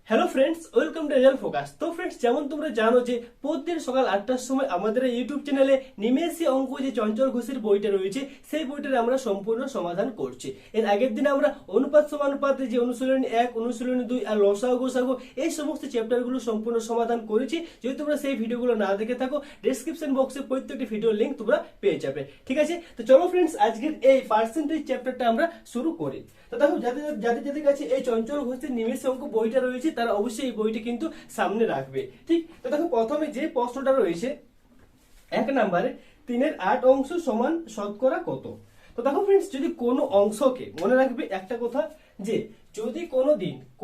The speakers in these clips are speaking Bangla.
Hello friends, welcome to result focus. তো ফ্রেন্ডস, যেমন তোমরা জানো যে প্রতিদিন সকাল 8টার সময় আমাদের ইউটিউব চ্যানেলে নিমেষী অঙ্ক যে চঞ্চল ঘোষের বইটা রয়েছে সেই বইটার আমরা সম্পূর্ণ সমাধান করছি। এর আগের দিন আমরা অনুপাত সমানুপাতে যে অনুশীলনী 1, অনুশীলনী 2 আর লসাগু গোসাগু এই সমস্ত চ্যাপ্টারগুলো সম্পূর্ণ সমাধান করেছি। যদি তোমরা সেই ভিডিওগুলো না দেখে থাকো, ডেসক্রিপশন বক্সে প্রত্যেকটি ভিডিওর লিংক তোমরা পেয়ে যাবে। ঠিক আছে, তো চলো ফ্রেন্ডস, আজকের এই পার্সেন্টেজ চ্যাপ্টারটা আমরা শুরু করি। তো দেখো, যাদের কাছে এই চঞ্চল ঘোষের নিমেষী অঙ্ক বইটা রয়েছে তারা অবশ্যই এই বইটি কিন্তু সামনে রাখবে। ঠিক, তো দেখো প্রথমে যে প্রশ্নটা রয়েছে 1 নম্বরে 3/8 অংশ সমান শতকরা কত। তো দেখো ফ্রেন্ডস, যদি কোনো অংশকে মনে রাখবে একটা কথা, যে যদি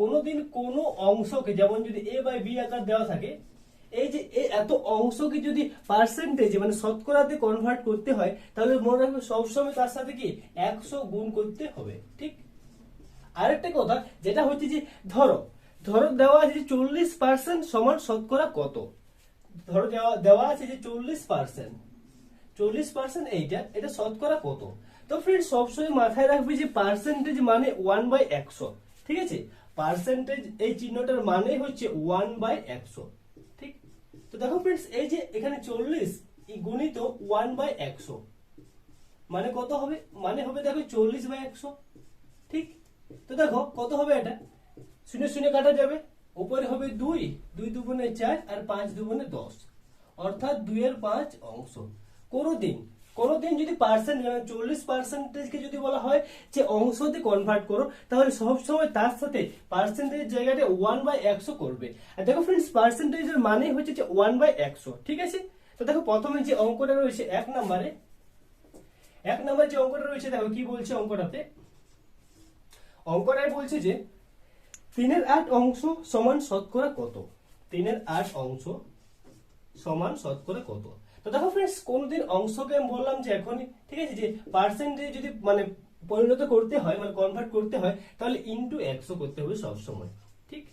কোনোদিন কোনো অংশকে, যেমন যদি a বাই b আকার দেওয়া থাকে, এই যে এত অংশকে যদি পার্সেন্টেজ মানে শতকরাতে কনভার্ট করতে হয়, তাহলে মনে রাখবে সবসময় তার সাথে কি 100 গুণ করতে হবে। ঠিক, আরেকটা কথা যেটা হচ্ছে যে ধরো দেওয়া আছে যে 40% সমান শতকরা কত। ধরো দেওয়া আছে যে 40% এটা শতকরা কত। তো ফ্রেন্ড, সবসময় মাথায় রাখবে যে পার্সেন্টেজ মানে 1/100। ঠিক আছে, পার্সেন্টেজ এই চিহ্নটার মানে হচ্ছে 1/100। ঠিক, তো দেখো ফ্রেন্ডস, এই যে এখানে 40 গুণিত 1/100 মানে কত হবে, মানে হবে দেখো 40/100। ঠিক, তো দেখো কত হবে, এটা শূন্য শূন্য কাটা যাবে, উপরে হবে 2, 2 দুগুণে 4 আর 5 দুগুণে 10, অর্থাৎ 2/5 অংশ। কোনোদিন যদি পার্সেন্ট 40%কে যদি বলা হয় যে অংশতে কনভার্ট করো, তাহলে সবসময় তার সাথে পার্সেন্টেজ জায়গাটা 1/100 করবে। আর দেখো ফ্রেন্ডস, পার্সেন্টেজের মানে হচ্ছে যে 1/100। ঠিক আছে, তো দেখো প্রথমে যে অঙ্কটা রয়েছে 1 নম্বরে যে অঙ্কটা রয়েছে, দেখো কি বলছে অঙ্কটাতে। অঙ্কটাই বলছে যে 3/8 অংশ সমান শতকরা কত। 3/8 অংশ সমান শতকরা কত। তো দেখো ফ্রেন্ডস, কোনদিন অংশকে আমি বললাম যে এখনই, ঠিক আছে, যে পার্সেন্টেজ যদি মানে পরিণত করতে হয় মানে কনভার্ট করতে হয়, তাহলে ইনটু 100 করতে হবে সব সময়। ঠিক,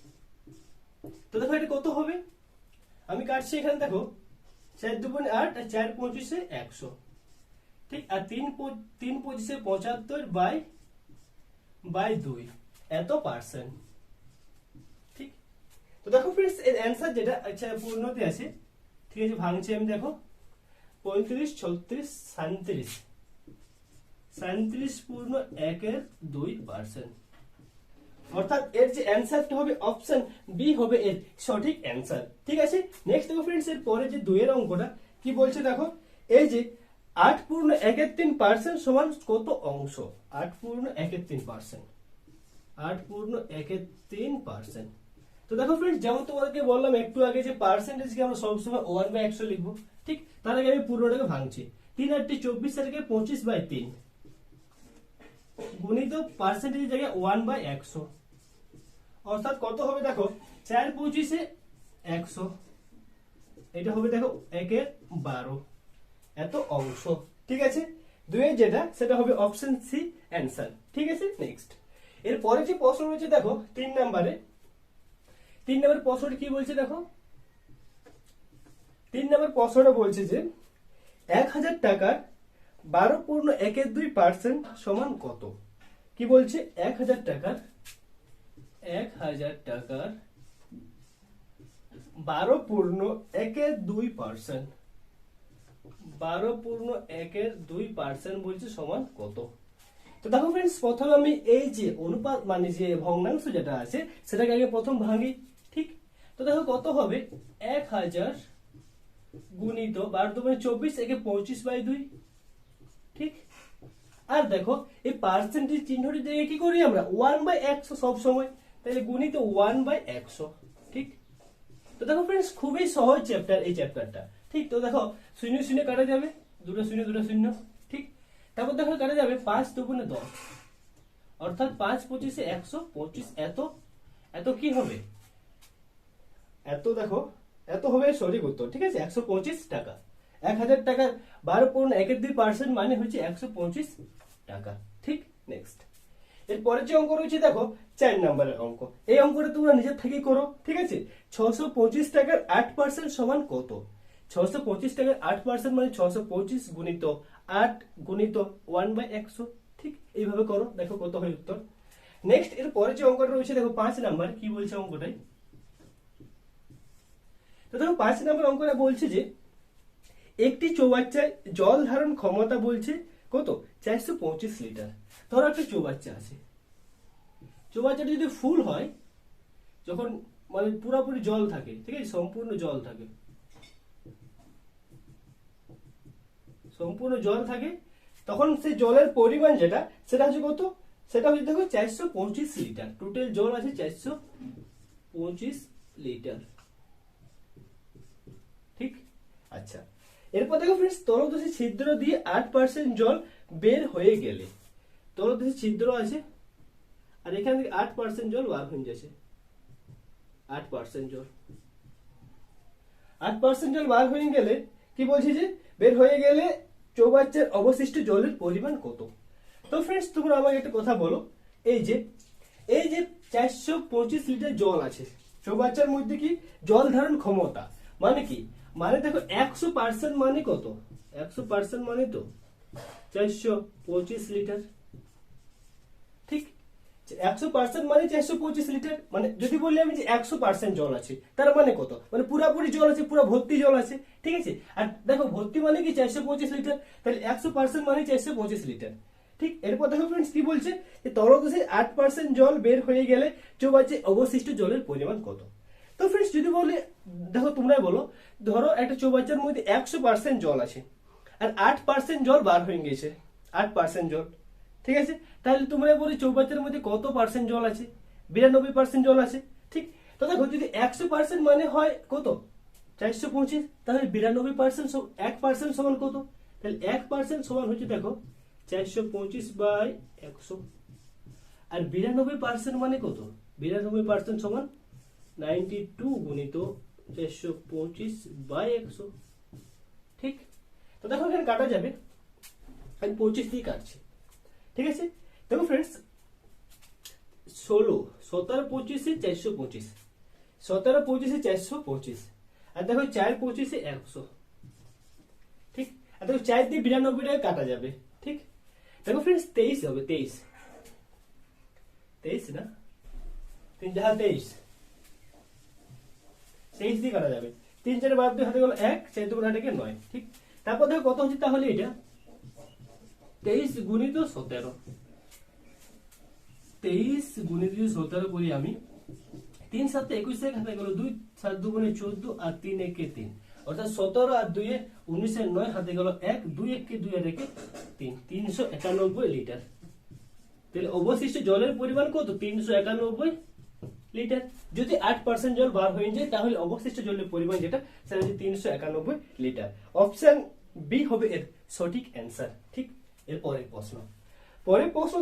তো দেখো এটা কত হবে, আমি কাটছি এখানে, দেখো 4 দুগুণে 8 আর 4 পঁচিশে 100। ঠিক, আর 3 পঁচিশে 75 বাই 2 এত পার্সেন্ট। ঠিক, তো দেখো ফ্রেন্ডস, এর অ্যান্সার যেটা আচ্ছা পূর্ণতে আছে। ঠিক আছে, ভাঙছি আমি, দেখো 35, 36, 37 পূর্ণ 1/2%। অর্থাৎ এর যে অ্যান্সারটা হবে অপশন বি হবে এর সঠিক অ্যান্সার। ঠিক আছে, নেক্সট দেখো ফ্রেন্ডস, এর পরে যে 2 এর অঙ্কটা কি বলছে, দেখো এই যে 8 পূর্ণ 1/3% সমান কত অংশ। 8 পূর্ণ 1/3%, 8 পূর্ণ 1/3%। তো দেখো ফ্রেন্ডস, যেমন তোমাদেরকে বললাম একটু আগে যে পার্সেন্টেজকে আমরা সবসময় 1/100 লিখবো। ঠিক, তার আগে আমি পুরোটাকে ভাঙছি। 3 8 24 থেকে 25/3 গুণিত পার্সেন্টেজের জায়গায় 1/100, অর্থাৎ কত হবে, দেখো 4 25-এ 100, এটা হবে দেখো 1/12 এত অংশ। ঠিক আছে, 2 এর যেটা সেটা হবে অপশন সি অ্যান্সার। ঠিক আছে, নেক্সট এর পরে যে প্রশ্ন রয়েছে, দেখো 3 নম্বরে প্রশ্নটি কি বলছে, দেখো 3 নম্বর প্রশ্নটা বলছে যে 1000 টাকার 12 পূর্ণ 1/2% সমান কত। কি বলছে, 1000 টাকার 12 পূর্ণ 1/2%, 12 পূর্ণ 1/2% বলছে সমান কত। তো দেখো ফ্রেন্ডস, প্রথমে আমি এই যে অনুপাত মানে যে ভগ্নাংশ যেটা আছে সেটাকে আগে প্রথম ভাঙি। ঠিক, তো দেখো কত হবে, 1000 গুণিত 12 দুগুণে 24 একে 25/2। ঠিক, আর দেখো এই পার্সেন্টেজ চিহ্নটি দিয়ে কি করি আমরা 1/100 সব সময়, তাহলে গুণিত 1/100। ঠিক, তো দেখো ফ্রেন্ডস, খুবই সহজ চ্যাপ্টার এই চ্যাপ্টারটা। ঠিক, তো দেখো শূন্য শূন্য কাটা যাবে, দুটো শূন্য দুটো শূন্য। ঠিক, তারপর দেখো কাটা যাবে 5 দুগুণে 10, অর্থাৎ 5 25-এ 125 এত কি হবে, এত দেখো এত হবে সঠিক উত্তর। ঠিক আছে, 125 টাকা। 1000 টাকার 12 পূর্ণ 1/2% মানে হচ্ছে 125 টাকা। ঠিক, নেক্সট এর পরের যে অঙ্ক রয়েছে, দেখো 4 নম্বরের অঙ্ক। এই অঙ্কটা তোমরা নিজের থেকেই করো। ঠিক আছে, 625 টাকার 8% সমান কত। 625 টাকার 8% মানে 625 গুণিত 8 গুণিত 1/100। ঠিক, এইভাবে করো, দেখো কত হয় উত্তর। নেক্সট এর পরে যে অঙ্কটা রয়েছে, দেখো 5 নাম্বার কি বলছে অঙ্কটাই। দেখো 5 নম্বর অঙ্কটা বলছে যে একটি চৌবাচ্চায় জল ধারণ ক্ষমতা বলছে কত 425 লিটার। ধরো একটা চৌবাচ্চা আছে, চৌবাচ্চাটা যদি ফুল হয়, যখন মানে পুরোপুরি জল থাকে, ঠিক আছে, সম্পূর্ণ জল থাকে, সম্পূর্ণ জল থাকে, তখন সেই জলের পরিমাণ যেটা সেটা হচ্ছে কত, সেটা হচ্ছে দেখো 425 লিটার। টোটাল জল আছে 425 লিটার, ঠিক। আচ্ছা, এরপর দেখো ফ্রেন্ডস, তলদেশে ছিদ্র দিয়ে 8% জল বের হয়ে গেলে, তলদেশে ছিদ্র আছে আর এখান থেকে 8% জল বার হয়ে যাচ্ছে, 8% জল, 8% জল বার হয়ে গেলে কি বলছি যে বের হয়ে গেলে চৌবাচ্চার অবশিষ্ট জলের পরিমাণ কত। তো ফ্রেন্ডস, তোমরা আমাকে একটা কথা বলো, এই যে 425 লিটার জল আছে চৌবাচ্চার মধ্যে, কি জল ধারণ ক্ষমতা মানে কি, মানে দেখো 100% মানে কত, 100% মানে তো 425 লিটার, ঠিক। 100% মানে 425 লিটার, মানে যদি বলি আমি যে 100% জল আছে, তার মানে কত, মানে পুরাপুরি জল আছে, পুরো ভর্তি জল আছে, ঠিক আছে। আর দেখো ভর্তি মানে কি 425 লিটার, তাহলে 100% মানে 425 লিটার, ঠিক। এরপর দেখো ফ্রেন্ডস কি বলছে, যে তলদেশে 8% জল বের হয়ে গেলে চৌবাচ্চায় অবশিষ্ট জলের পরিমাণ কত। তো ফ্রেন্ডস যদি বলি, দেখো তোমরাই বলো, ধরো একটা চৌবাচ্চার মধ্যে 100% জল আছে আর 8% জল বার হয়ে গেছে, 8% জল, ঠিক আছে। তাহলে তোমরা বলি চৌবাচ্চার মধ্যে কত পার্সেন্ট জল আছে, 92% জল আছে, ঠিক। তো দেখো যদি 100% মানে হয় কত 425, তাহলে 92% 1% সমান কত, তাহলে 1% সমান হচ্ছে দেখো 425/100, আর 92% মানে কত, 92% সমান 92 গুণিত 425/100, ঠিক। তো দেখো এখানে কাটা যাবে, আমি 25 দিয়ে কাটছি, ঠিক আছে। দেখো ফ্রেন্ডস, 16 17 25 425, 17 25 425, আর দেখো 4 25 100, ঠিক। আর দেখো 4 দিয়ে 92 টাকা কাটা যাবে, ঠিক। দেখো ফ্রেন্ডস 23 হবে, 23 না, 3 যা 23 দিয়ে কাটা যাবে, 3 4 বাদ দিয়ে হাতে গেল 1, 4 2 হাতে 9, ঠিক। তারপর দেখো কত হচ্ছে, তাহলে এটা 23 গুণিত 17, 23 গুণিত 17 করি আমি, 3 7 21 হাতে গেল 2, 7 2 গুণে 14 আর 3 1 3, অর্থাৎ 17 আর 2 19 আর 9 হাতে গেল 1, 2 1 2 আর 1 3, 391 লিটার। তাহলে অবশিষ্ট জলের পরিমাণ কত, 391 লিটার। যদি 8% জল বার হয়ে যায়, তাহলে অবশিষ্ট জলের পরিমাণ যেটা সেটা হচ্ছে 391 লিটার। অপশন বি হবে এর সঠিক অ্যান্সার, ঠিক। এর পরের প্রশ্ন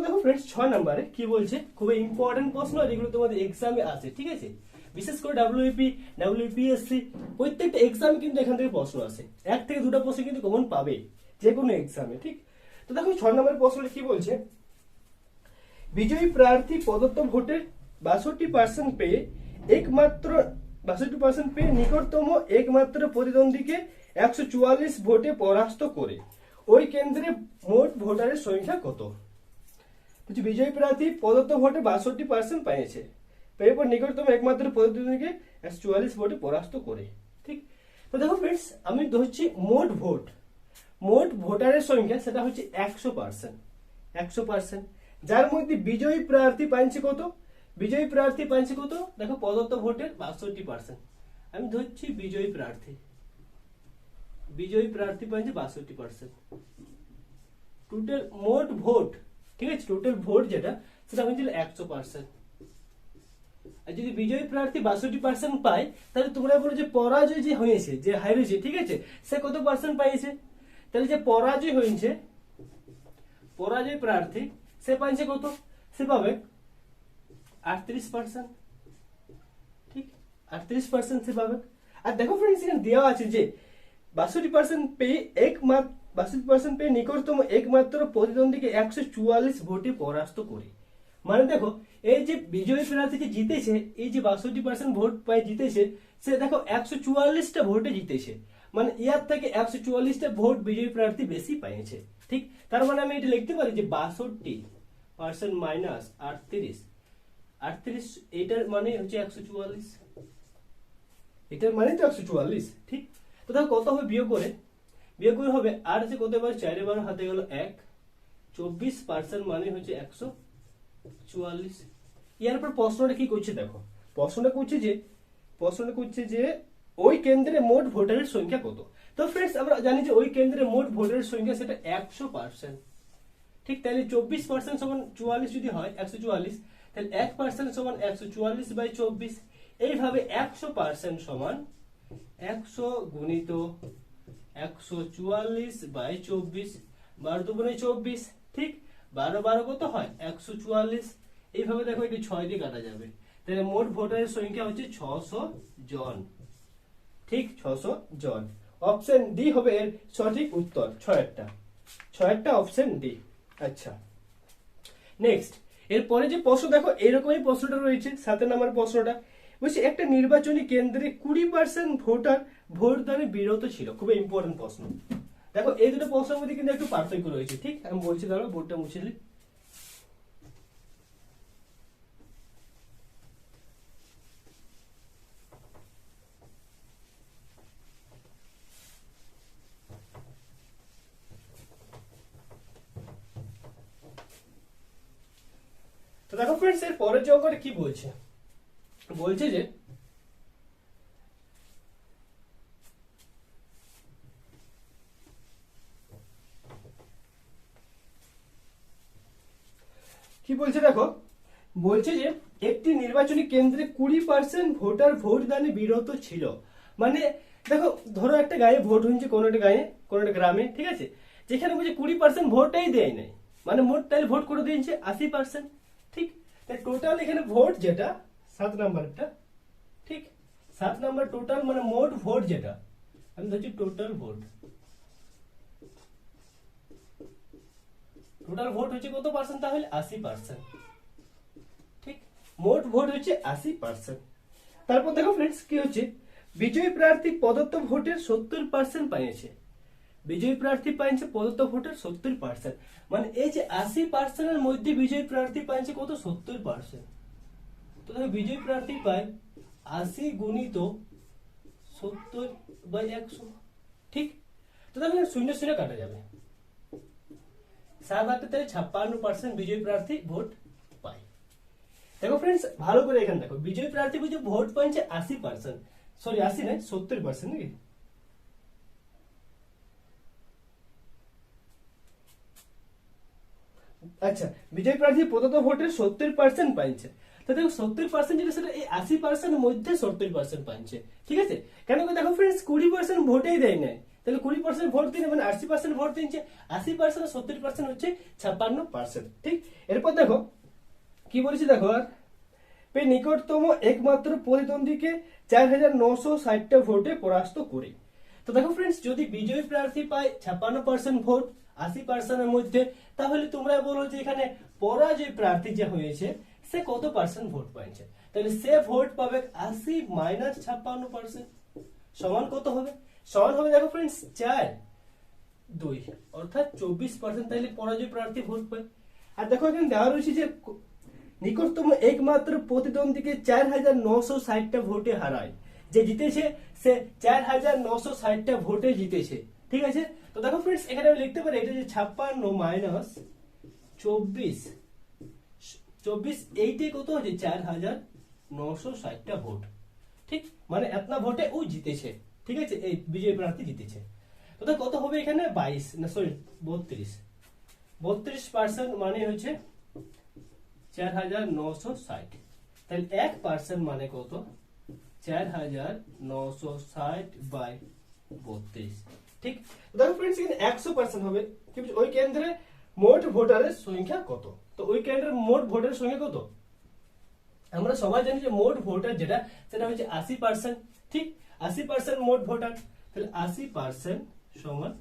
দেখো ফ্রেন্ডস 6 নম্বরে কি বলছে, খুব ইম্পর্টেন্ট প্রশ্ন, যেগুলো তোমাদের এক্সামে আসে, ঠিক আছে। বিশেষ করে ডাব্লিউপি, ডাব্লিউপিএসসি প্রত্যেকটা এক্সামে কিন্তু এখান থেকে প্রশ্ন আসে, 1 থেকে 2টা প্রশ্ন কিন্তু কমন পাবে যে কোনো এক্সামে, ঠিক। তো দেখো 6 নম্বরের প্রশ্নটা কি বলছে, বিজয়ী প্রার্থী প্রদত্ত ভোটের 62% পেয়ে একমাত্র 62% পেয়ে নিকটতম একমাত্র প্রতিদ্বন্দ্বীকে 144 ভোটে পরাস্ত করে ওই কেন্দ্রে মোট ভোটারের সংখ্যা কত। বিজয়ী প্রার্থী প্রদত্ত ভোটে 62% পেয়েছে, পেয়ে পর নিকটতম একমাত্র প্রতিদ্বন্দ্বীকে 144 ভোটে পরাস্ত করে, ঠিক। তো দেখো ফ্রেন্ডস, আমি ধরছি মোট ভোটারের সংখ্যা সেটা হচ্ছে 100%, যার মধ্যে বিজয়ী প্রার্থী পাইছে কত, দেখো প্রদত্ত ভোটের 62%, আমি ধরছি বিজয়ী প্রার্থী পাইছে 62%, টোটাল মোট ভোট, ঠিক আছে, টোটাল ভোট যেটা সেটা হয়েছিল 100%। আর যদি বিজয়ী প্রার্থী 62% পায়, তাহলে তোমরা বলো যে পরাজয় যে হয়েছে, যে হারিয়েছে, ঠিক আছে, সে কত পার্সেন্ট পাইছে, তাহলে যে পরাজয় হয়েছে, পরাজয় প্রার্থী সে পাইছে কত, সে পাবে 38%, ঠিক, 38% সে পাবে। আর দেখো ফ্রেন্ডস, এখানে দেওয়া আছে যে 62% পেয়ে নিকটতম একমাত্র প্রতিদ্বন্দ্বীকে 144 ভোটে পরাস্ত করে। মানে দেখো, এই যে বিজয়ী প্রার্থী যে জিতেছে, এই যে 62% ভোট পাই জিতেছে, সে দেখো 144টা ভোটে জিতেছে, মানে ইয়ার থেকে 144টা ভোট বিজয়ী প্রার্থী বেশি পাইছে, ঠিক। তার মানে আমি এটা লিখতে পারি যে 62% মাইনাস 38, এটার মানে হচ্ছে 144, এটার মানে তো 144, ঠিক। তো দেখো কত হবে বিয়োগ করে হবে 8 আছে কত, এবার 4 বার হাতে গেল 1, 24% মানে হচ্ছে 144। এরপর প্রশ্নটা কি করছে দেখো, প্রশ্নটা করছে যে ওই কেন্দ্রে মোট ভোটারের সংখ্যা কত। তো ফ্রেন্ডস আমরা জানি যে ওই কেন্দ্রে মোট ভোটারের সংখ্যা সেটা 100%, ঠিক। তাহলে 24% সমান 44 যদি হয় 144, তাহলে 1% সমান 144/24। এইভাবে 100% সমান 100 গুণিত 144/24, 12 দুগুণে 24, ঠিক। 12 12 কত হয় 144। এইভাবে দেখো এটি 6 দিয়ে কাটা যাবে, তাহলে মোট ভোটারের সংখ্যা হচ্ছে 600 জন, ঠিক। 600 জন। অপশন ডি হবে এর সঠিক উত্তর, 6টা অপশন ডি। আচ্ছা, নেক্সট এরপরে যে প্রশ্ন দেখো এরকমই প্রশ্নটা রয়েছে, 7 নম্বর প্রশ্নটা বলছে একটা নির্বাচনী কেন্দ্রে 20% ভোটার ভোটদানে বিরত ছিল। খুব ইম্পর্টেন্ট প্রশ্ন। দেখো এই দুটো প্রশ্নের মধ্যে কিন্তু একটু পার্থক্য রয়েছে, ঠিক। আমি বলছি দাঁড়াও বোর্ডটা মুছে নিই। তো দেখো ফ্রেন্ডস এর পরের যে অঙ্কটা কি বলছে যে কি বলছে দেখো, বলছে যে একটি নির্বাচনী কেন্দ্রে 20% ভোটার ভোটদানে বিরত ছিল। মানে দেখো ধরো একটা গায়ে ভোট হচ্ছে, কোনো একটা গ্রামে, ঠিক আছে, যেখানে বলছে 20% ভোটটাই দেয় নাই, মানে মোট তাহলে ভোট করে দিয়েছে 80%, ঠিক। তাই টোটাল এখানে ভোট যেটা 7 নাম্বারটা, ঠিক, 7 নাম্বার টোটাল মানে মোট ভোট যেটা আমি ধরছি টোটাল ভোট হচ্ছে কত পার্সেন্ট, তাহলে 80%, ঠিক। মোট ভোট হচ্ছে 80%। তারপর দেখো ফ্রেন্ডস কি হচ্ছে, বিজয়ী প্রার্থী প্রদত্ত ভোটের 70% পাইছে। বিজয়ী প্রার্থী পাইছে প্রদত্ত ভোটের 70%, মানে এই যে 80% এর মধ্যে বিজয়ী প্রার্থী পাইছে কত, 70%। তো দেখো বিজয়ী প্রার্থী পায় 80 গুণিত 70/100, ঠিক। তো দেখো 0 0 কাটা যাবে, 7 8 তাহলে 56% বিজয়ী প্রার্থী ভোট পায়। দেখো ফ্রেন্ডস ভালো করে এখানে দেখো, বিজয়ী প্রার্থী বুঝে ভোট পাইছে 80%, সরি 80 নয় 70% নাকি। আচ্ছা, বিজয়ী প্রার্থী প্রদত্ত ভোটের 70% পাইছে। তো দেখো 70% যেটা সেটা এই 80% এর মধ্যে 70% পাইছে, ঠিক আছে। কেন কি দেখো ফ্রেন্ডস 20% ভোটেই দেয় নাই, তাহলে 20% ভোট দিলে মানে 80% ভোট দিচ্ছে, 80% আর 70% হচ্ছে 56%, ঠিক। এরপর দেখো কি বলেছি দেখো, আর নিকটতম একমাত্র প্রতিদ্বন্দ্বীকে 4960টা ভোটে পরাস্ত করে। তো দেখো ফ্রেন্ডস যদি বিজয়ী প্রার্থী পায় 56% ভোট 80% এর মধ্যে, তাহলে তোমরা বলো যে এখানে পরাজয় প্রার্থী যে হয়েছে সে কত পার্সেন্ট ভোট পাইছে, তাহলে সে ভোট পাবে 80 মাইনাস 56%, সমান কত হবে, সমান হবে দেখো ফ্রেন্ডস 4/2 অর্থাৎ 24%, তাহলে পরাজয় প্রার্থী ভোট পায়। আর দেখো এখানে দেওয়া রয়েছে যে নিকটতম একমাত্র প্রতিদ্বন্দ্বীকে 4960টা ভোটে হারায়, যে জিতেছে সে 4960টা ভোটে জিতেছে, ঠিক আছে। তো দেখো ফ্রেন্ডস এখানে আমি লিখতে পারি এটা যে 56 মাইনাস 24 এইটাই কত হচ্ছে 4960টা ভোট, ঠিক। মানে এতনা ভোটে ও জিতেছে, ঠিক আছে, এই বিজয়ী প্রার্থী জিতেছে। তো কত হবে এখানে 22 না সরি 32% মানে হচ্ছে 4960, তাহলে 1% মানে কত 4960/32, ঠিক। দেখো ফ্রেন্ডস এখানে 100% হবে, কিন্তু ওই কেন্দ্রে মোট ভোটারের সংখ্যা কত। তো ওই কেন্দ্রের মোট ভোটারের সংখ্যা কত, আমরা সবাই জানি যে মোট ভোটার যেটা সেটা হচ্ছে 80%, ঠিক। 80% মোট ভোটার, তাহলে 80% সমান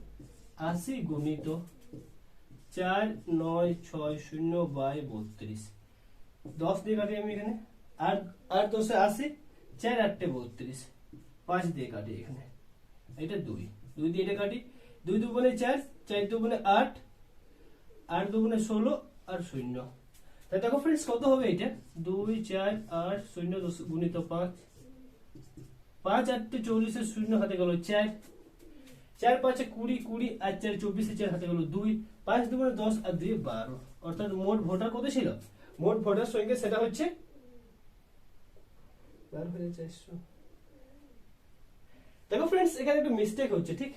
80 গুণিত 4960/32, 10 দিয়ে কাটি আমি এখানে, আর 10 80, 4 8 32, 5 দিয়ে কাটি এখানে, এটা 2 দিয়ে এটা কাটি, 2 দুগুণে 4, 4 দুগুণে 8, 8 দুগুণে 16 আর 0। তাই দেখো ফ্রেন্ডস কত হবে এটা 2 4 8 0 10 গুণিত 5, 5 8 40 শূন্য হাতে গেল 4, 4 5 20 20 আর 4 24 4 হাতে গেল 2, 5 2 10 আর 2 12, অর্থাৎ মোট ভোটার কত ছিল? মোট ভোটার সংখ্যা সেটা হচ্ছে 12,400। দেখো ফ্রেন্ডস এখানে একটু মিস্টেক হচ্ছে, ঠিক?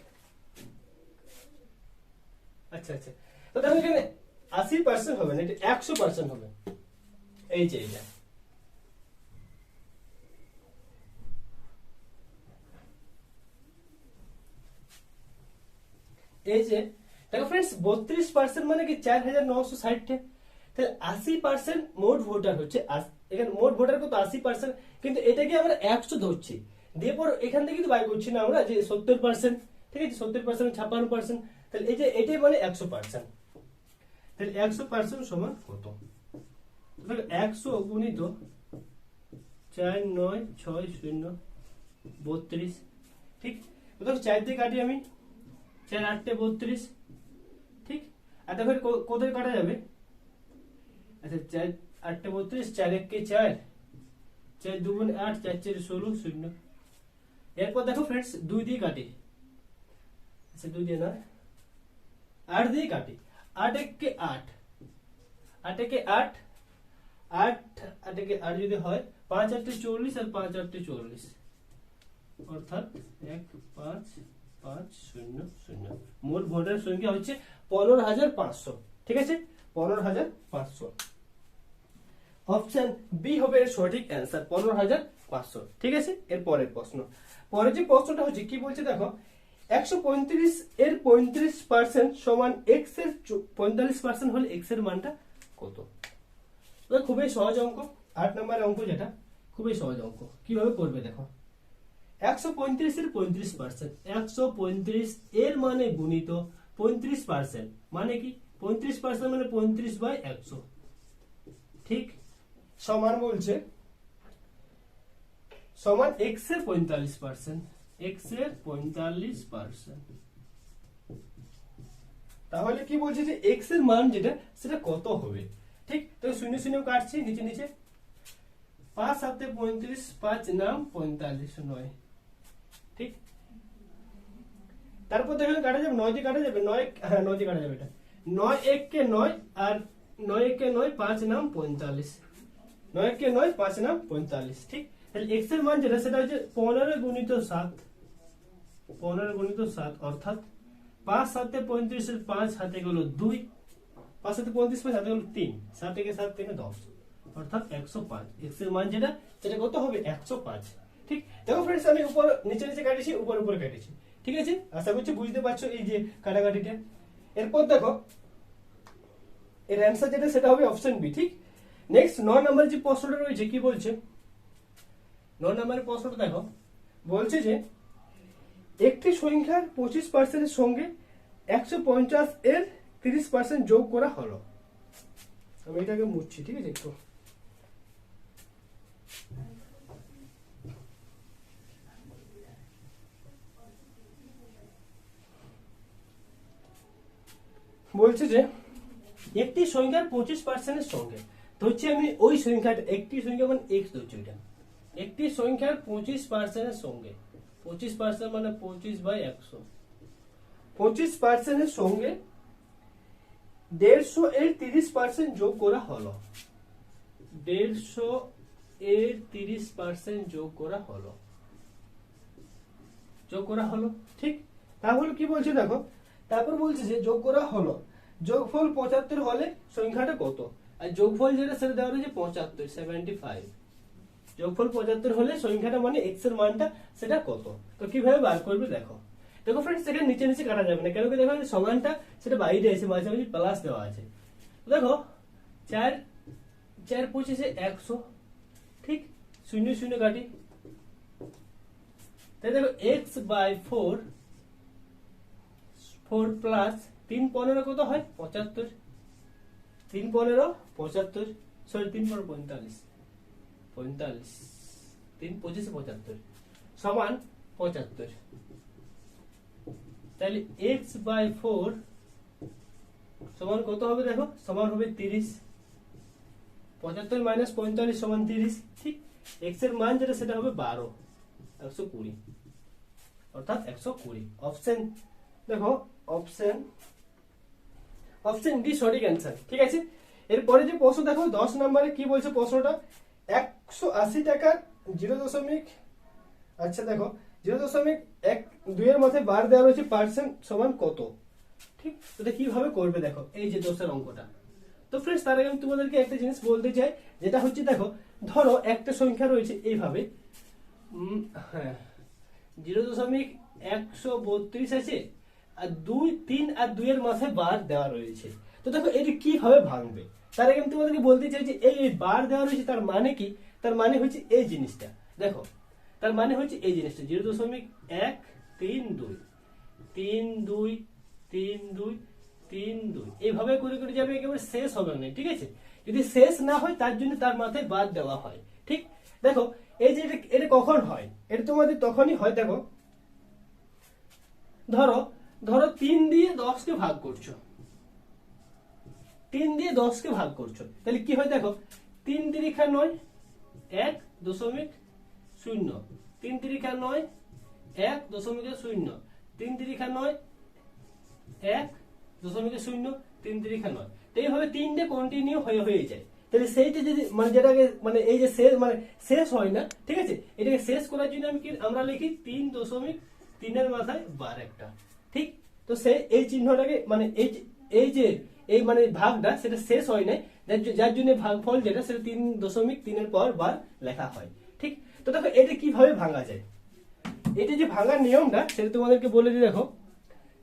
আচ্ছা আচ্ছা, তো দেখো এখানে 80% হবে না, এটা 100% হবে। এই যে এটা এই যে দেখো ফ্রেন্ডস 32% মানে কি 4,960, তাহলে 80% মোট ভোটার হচ্ছে। এখানে মোট ভোটার কত? 80%, কিন্তু এটাকে আমরা 100 ধরছি, দিয়ে পর এখান থেকে কিন্তু বাই করছি না আমরা যে 70%, ঠিক আছে? 70% 56%, তাহলে এই যে এটাই মানে 100%। তাহলে 100% সমান কত? তাহলে 100 গুণিত 4 9 6 0 32, ঠিক? তো দেখো 4 দিয়ে কাটি আমি, 4 8 32, ঠিক? আর দেখো কোথায় কাটা যাবে? আচ্ছা 4 8 32, 4 1 কে 4, 4 2 8, 4 4 16 0। এরপর দেখো ফ্রেন্ডস 2 দিয়ে কাটি, আচ্ছা 2 দিয়ে না 8 দিয়ে কাটি, 8 1 কে 8, 8 1 কে 8, 8 8 কে 8 যদি হয় 5 8 40 আর 5 8 40, অর্থাৎ 1 5 5 0 0। মোট ভোটার সংখ্যা হচ্ছে 15,500, ঠিক আছে? 15,500। অপশন বি হবে এর সঠিক অ্যান্সার, 15,500, ঠিক আছে? এর পরের প্রশ্ন, পরের যে প্রশ্নটা হচ্ছে কি বলছে দেখো, 135 এর 35% সমান x এর 45% হলে x এর মানটা কত? এটা খুবই সহজ অঙ্ক, 8 নম্বরের অঙ্ক, যেটা খুবই সহজ অঙ্ক। কিভাবে করবে দেখো, 135 এর 35%, 135 এর মানে গুণিত 35%, মানে কি 35% মানে 35/100, ঠিক? সমান বলছে সমান x এর 45%, x এর 45%। তাহলে কি বলছে যে x এর মান যেটা সেটা কত হবে, ঠিক? তো শূন্য শূন্য কাটছি নিচে নিচে, 5 7 35, 5 9 45 9, ঠিক? তারপর দেখো কাটা যাবে, 9 দিয়ে কাটা যাবে, 9 হ্যাঁ 9 দিয়ে কাটা যাবে, এটা 9 1 কে 9 আর 9 1 কে 9, 5 9 45, 9 1 কে 9 5 9 45, ঠিক? তাহলে x এর মান যেটা সেটা হচ্ছে 15 গুণিত 7, 15 গুণিত 7, অর্থাৎ 5 7 35 এর 5 হাতে গেল 2, 5 7 35 5 হাতে গেল 3, 7 থেকে 7 থেকে 10, অর্থাৎ 105। x এর মান যেটা সেটা কত হবে? 105, ঠিক? দেখো ফ্রেন্ডস আমি উপর নিচে নিচে কাটিছি, উপর উপরে কাটিছি, ঠিক আছে? আশা করছি বুঝতে পারছো এই যে কাটাকাটিটা। এরপর দেখো এর অ্যান্সার যেটা সেটা হবে অপশন বি, ঠিক? নেক্সট 9 নম্বর যে প্রশ্নটা রয়েছে কি বলছে, 9 নম্বরের প্রশ্নটা দেখো, বলছে যে একটি সংখ্যার 25% এর সঙ্গে 150 এর 30% যোগ করা হলো। আমি এটাকে মুছছি, ঠিক আছে? একটু বলছে যে একটি সংখ্যার 25% এর সঙ্গে, ধরছি আমি ওই সংখ্যাটা, একটি সংখ্যা মানে x ধরছি, ওইটা একটি সংখ্যার 25% এর সঙ্গে, 25% মানে 25/100, 25% এর সঙ্গে 150 এর 30% যোগ করা হলো, 150 এর 30% যোগ করা হলো, ঠিক? তাহলে কি বলছে দেখো, তারপর বলছে যে যোগ করা হলো, যোগফল 75 হলে সংখ্যাটা কত? আর যোগফল যেটা সেটা দেওয়া রয়েছে 75 75, যোগফল 75 হলে সংখ্যাটা মানে x এর মানটা সেটা কত? তো কিভাবে বার করবে দেখো, দেখো ফ্রেন্ডস এখানে নিচে নিচে কাটা যাবে না, কেন কি দেখো সমানটা সেটা বাইরে এসে মাঝামাঝি প্লাস দেওয়া আছে। দেখো 4 4 25 100, ঠিক? শূন্য শূন্য কাটি, তাই দেখো x/4, 4 প্লাস 3 15 কত হয়? 75, 3 15 75, সরি 3 15 45, 45, 3 25 75 সমান 75। তাহলে x/4 সমান কত হবে দেখো, সমান হবে 30, 75 - 45 সমান 30, ঠিক? x এর মান যেটা সেটা হবে 12, 120, অর্থাৎ 120। অপশন দেখো, অপশন ডি সঠিক অ্যান্সার। ঠিক আছে, এরপরে যে প্রশ্ন দেখো 10 নম্বরে কি বলছে প্রশ্নটা, 180 টাকার 0. আচ্ছা দেখো 0.12 এর মধ্যে বার দেওয়া রয়েছে পার্সেন্ট সমান কত। ঠিক, তো কিভাবে করবে দেখো এই যে 10 এর অঙ্কটা। তো ফ্রেন্ডস তার আগে আমি তোমাদেরকে একটা জিনিস বলতে চাই, যেটা হচ্ছে দেখো ধরো একটা সংখ্যা রয়েছে এইভাবে, হ্যাঁ 0.132 আছে, আর 2, 3 আর 2 এর মাথায় বার দেওয়া রয়েছে। তো দেখো এটি কিভাবে ভাঙবে, তার আগে আমি তোমাদেরকে বলতে চাই যে এই বার দেওয়া রয়েছে তার মানে কি, তার মানে হচ্ছে এই জিনিসটা। দেখো তার মানে হচ্ছে এই জিনিসটা 0.132, 3, 2, 3, 2, 3, 2 এইভাবে করে করে যাবে, একেবারে শেষ হবে না। ঠিক আছে, যদি শেষ না হয় তার জন্য তার মাথায় বাদ দেওয়া হয়। ঠিক, দেখো এই যে এটা কখন হয়, এটা তোমাদের তখনই হয়। দেখো ধরো 3 দিয়ে 10 কে ভাগ করছো, 3 দিয়ে 10 কে ভাগ করছো, তাহলে কি হয় দেখো 3 তিরিখা 9, 1.0, 3 তিরিখা 9, 1.0, 3 তিরিখা 9, 1.0, 3 তিরিখা 9। তো এইভাবে 3টে কন্টিনিউ হয়ে যায়। তাহলে সেইটা যদি মানে যেটাকে মানে এই যে শেষ মানে শেষ হয় না, ঠিক আছে, এটাকে শেষ করার জন্য আমরা লিখি 3.3 এর মাথায় বার একটা। ঠিক, তো সে এই চিহ্নটাকে মানে এই যে এই মানে ভাগটা সেটা শেষ হয় না, যার জন্য ভাগফল যেটা সেটা 3.3 এর পর বার লেখা হয়। ঠিক, তো দেখো এটা কিভাবে ভাঙা যায়, এটা যে ভাঙার নিয়মটা সেটা তোমাদেরকে বলে দিই। দেখো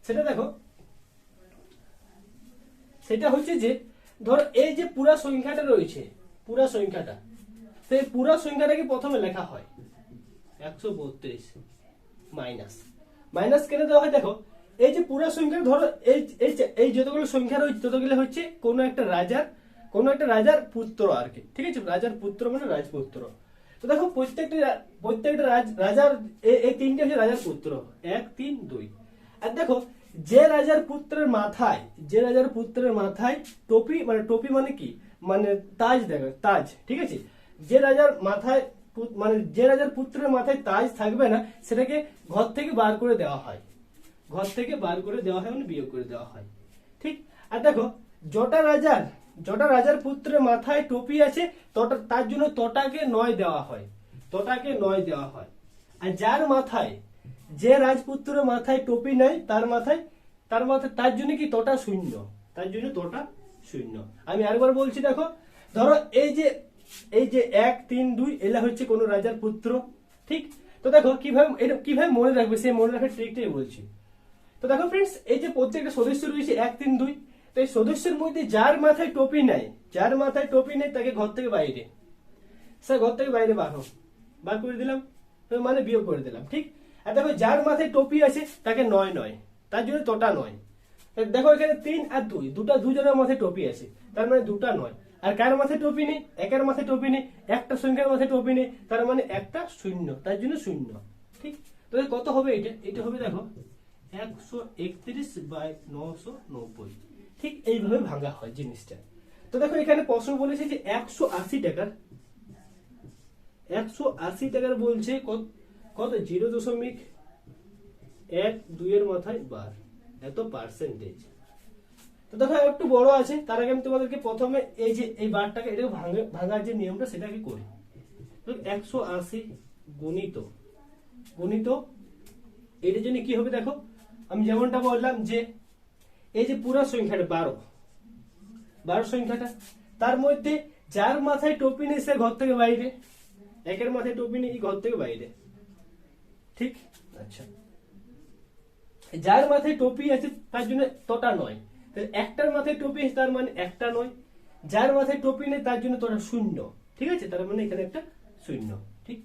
সেটা দেখো, সেটা হচ্ছে যে ধরো এই যে পুরা সংখ্যাটা রয়েছে, পুরা সংখ্যাটা, সেই পুরা সংখ্যাটাকে প্রথমে লেখা হয় 132 মাইনাস কেটে দেওয়া হয়। দেখো এই যে পুরা সংখ্যা ধরো এই যতগুলো সংখ্যা রয়েছে ততগুলো হচ্ছে কোনো একটা রাজার পুত্র আর কি। ঠিক আছে, রাজার পুত্র মানে রাজপুত্র। তো দেখো প্রত্যেকটা রাজার এই তিনটে হচ্ছে রাজার পুত্র, 1, 3, 2। আর দেখো যে রাজার পুত্রের মাথায় টপি মানে কি মানে তাজ, দেখো তাজ। ঠিক আছে, যে রাজার পুত্রের মাথায় তাজ থাকবে না সেটাকে ঘর থেকে বার করে দেওয়া হয়, মানে বিয়োগ করে দেওয়া হয়। ঠিক, আর দেখো জটা রাজার পুত্রের মাথায় টপি আছে তার জন্য তটাকে 9 দেওয়া হয়, আর যার মাথায় যে রাজপুত্রের মাথায় টপি নাই তার জন্য কি তটা 0, আমি আরেকবার বলছি। দেখো ধরো এই যে 1, 3, 2 এলা হচ্ছে কোন রাজার পুত্র। ঠিক, তো দেখো কিভাবে মনে রাখবে সেই মনে রাখার ট্রিকটাই বলছি। তো দেখো ফ্রেন্ডস এই যে প্রত্যেকটা সদস্য রয়েছে 1, 3, 2, তো এই সদস্যের মধ্যে যার মাথায় টপি নাই তাকে ঘর থেকে বাইরে বার করে দিলাম, মানে বিয়োগ করে দিলাম। ঠিক, আর দেখো যার মাথায় টপি আছে তাকে 9, তার জন্য তোটা 9। দেখো এখানে 3 আর 2 দুজনের মাথায় টপি আছে, তার মানে 2টা 9। আর কার মাথায় টপি নেই, একের মাথায় টপি নেই, একটা সংখ্যার মাথায় টপি নেই, তার মানে একটা 0, তার জন্য 0। ঠিক, তো কত হবে এটা হবে দেখো 131/990। ঠিক এইভাবে ভাঙা হয় জিনিসটা। তো দেখো এখানে প্রশ্ন বলেছে যে 180 টাকার বলছে কত 0.12 এর মাথায় বার, এত পার্সেন্টেজ। তো দেখো একটু বড় আছে, তার আগে আমি তোমাদেরকে প্রথমে এই যে এই বারটাকে এটাকে ভাঙার যে নিয়মটা সেটাকে করি। 180 গুণিত এটার জন্য কি হবে দেখো, আমি যেমনটা বললাম যে এই যে পুরো সংখ্যাটা 12 সংখ্যাটা, তার মধ্যে যার মাথায় টপি নেই সে ঘর থেকে বাইরে, একের মাথায় টপি নেই ঘর থেকে বাইরে। ঠিক, আচ্ছা যার মাথায় টপি আছে তার জন্য তোটা 9, একটার মাথায় টপি আছে তার মানে একটা 9, যার মাথায় টপি নেই তার জন্য তোটা 0। ঠিক আছে, তার মানে এখানে একটা 0। ঠিক,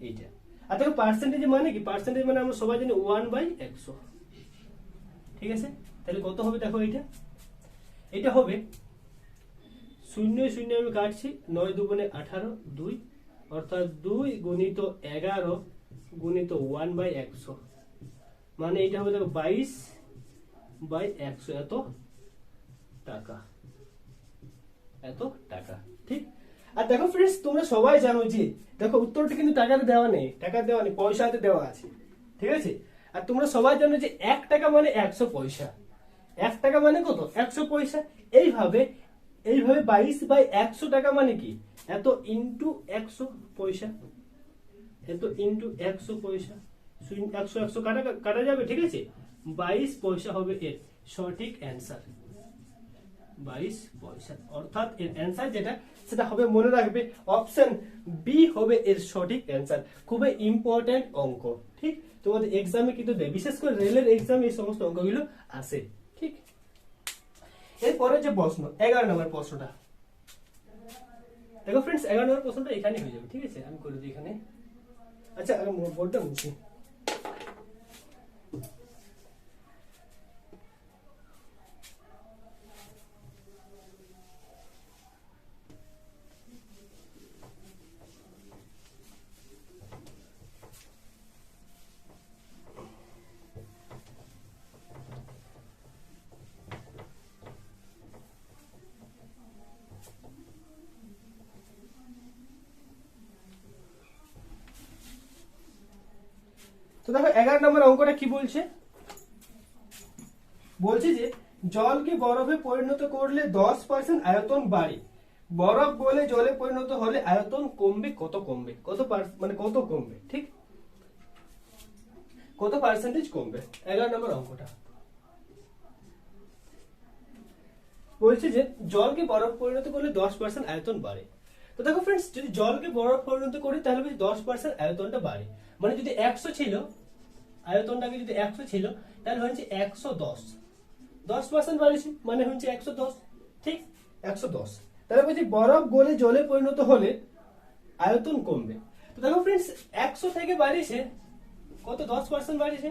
এইটা। আর দেখো পার্সেন্টেজ মানে কি, পার্সেন্টেজ মানে আমরা সবাই জানি 1/100। ঠিক আছে, তাহলে কত হবে দেখো এটা হবে 0 আমি কাটছি, 9 দুগুণে 18, 2, অর্থাৎ 2 গুণিত 11 গুণিত 1/100, মানে এটা হবে দেখো 22/100 এত টাকা। ঠিক, আর দেখো ফ্রেন্ডস, তোমরা সবাই জানো যে দেখো উত্তরটা কিন্তু টাকাতে দেওয়া নেই, পয়সাতে দেওয়া আছে, ঠিক আছে। আর তোমরা সবাই জানো যে 1 টাকা মানে 100 পয়সা, 1 টাকা মানে কত 100 পয়সা। এইভাবে এইভাবে 22/100 টাকা মানে কি, এত ইন্টু 100 পয়সা, এত ইন্টু 100 পয়সা, 100 100 কাটা কাটা যাবে, ঠিক আছে। 22 পয়সা হবে এর সঠিক অ্যান্সার, 22 পয়সা। অর্থাৎ এর অ্যান্সার যেটা সেটা হবে, মনে রাখবে অপশন বি হবে এর সঠিক অ্যান্সার। খুবই ইম্পর্টেন্ট অঙ্ক, ঠিক। তোমাদের এক্সামে কিন্তু দেয়, বিশেষ করে রেলের এক্সামে এই সমস্ত অঙ্কগুলো আসে, ঠিক। এরপরে যে প্রশ্ন 11 নম্বর প্রশ্নটা, দেখো ফ্রেন্ডস 11 নম্বর প্রশ্নটা এখানে হয়ে যাবে, ঠিক আছে। আমি করে দিই এখানে। আচ্ছা আমি বোর্ডটা মুছি। তো দেখো 11 নম্বর অঙ্কটা কি বলছে, বলছে যে জলকে বরফে পরিণত করলে 10% আয়তন বাড়ে, বরফ গলে জলে পরিণত হলে আয়তন কমবে, কত কমবে, মানে কত কমবে, ঠিক। কত পার্সেন্টেজ কমবে, 11 নম্বর অঙ্কটা বলছে যে জলকে বরফ পরিণত করলে 10% আয়তন বাড়ে। তো দেখো ফ্রেন্ডস, যদি জলকে বরফ পরিণত করি তাহলে 10% আয়তনটা বাড়ে, মানে যদি 100 ছিল আয়তনটাকে, যদি 100 ছিল তাহলে হচ্ছে 110, 10% বাড়িয়েছে মানে হচ্ছে 110, ঠিক 110। তাহলে বলছি বরফ গলে জলে পরিণত হলে আয়তন কমবে। তো দেখো ফ্রেন্ডস 100 থেকে বাড়িয়েছে কত, 10% বাড়িয়েছে,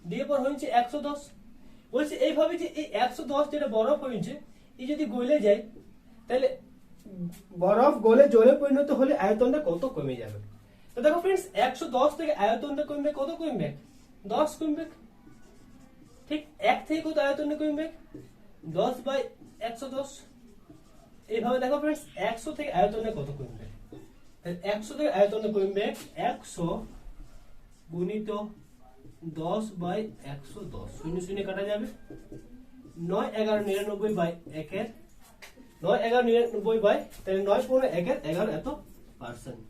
দিয়ে পর হচ্ছে 110। বলছে এইভাবে যে এই 110 যেটা বরফ হয়েছে, এই যদি গলে যায় তাহলে বরফ গলে জলে পরিণত হলে আয়তনটা কত কমে যাবে। তো দেখো ফ্রেন্ডস 110 থেকে আয়তনটা কমবে, কত কমবে, 10 কমবে, ঠিক। 1 থেকে কত আয়তনটা কমবে, 10/110। এইভাবে দেখো ফ্রেন্ডস 100 থেকে আয়তনটা কত কমবে, 100 থেকে আয়তনটা কমবে 100 গুণিত 10/110, শূন্য শূন্য কাটা যাবে, 9 11 99 বাই 1 9 11 99 বাই, তাহলে 9 পনেরো 1 11 এত পার্সেন্ট,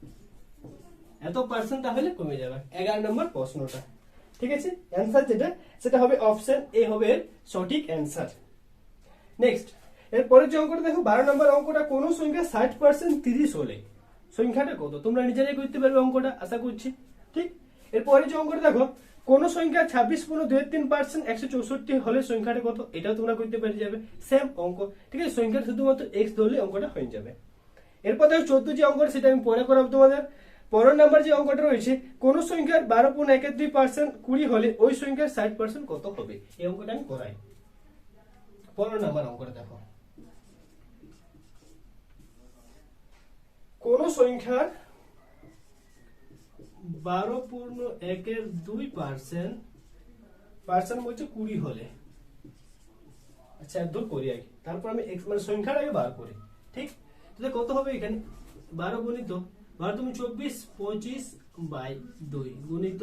এত পার্সেন্ট তাহলে কমে যাবে 11 নম্বর প্রশ্নটা, ঠিক আছে। অ্যান্সার যেটা সেটা হবে অপশন এ হবে সঠিক অ্যান্সার। নেক্সট এরপরে যে অঙ্কটা দেখো 12 নম্বর অঙ্কটা, কোন সংখ্যা 60% 30 হলে সংখ্যাটা কত, তোমরা নিজেরাই করতে পারবে অঙ্কটা আশা করছি, ঠিক। এরপরে যে অঙ্কটা দেখো, কোন সংখ্যা 26.23% 164 হলে সংখ্যাটা কত, এটাও তোমরা করতে পেরে যাবে, সেম অঙ্ক, ঠিক আছে। সংখ্যা শুধুমাত্র x ধরলে অঙ্কটা হয়ে যাবে। এরপর দেখো 14 যে অঙ্কটা সেটা আমি পরে করাবো তোমাদের। 15 নম্বর যে অঙ্কটা রয়েছে, কোন সংখ্যার 12.12% 20 হলে ওই সংখ্যার 60% কত হবে, এই অঙ্কটা আমি করাই। 15 নম্বর অঙ্কটা দেখো, কোন সংখ্যার 12.2% বলছে 20 হলে, আচ্ছা একদম করি আগে, তারপর আমি মানে সংখ্যাটা আগে বার করি, ঠিক। তাহলে কত হবে এখানে, 12 গুণিত 12 তুমি 24, 25/2 গুণিত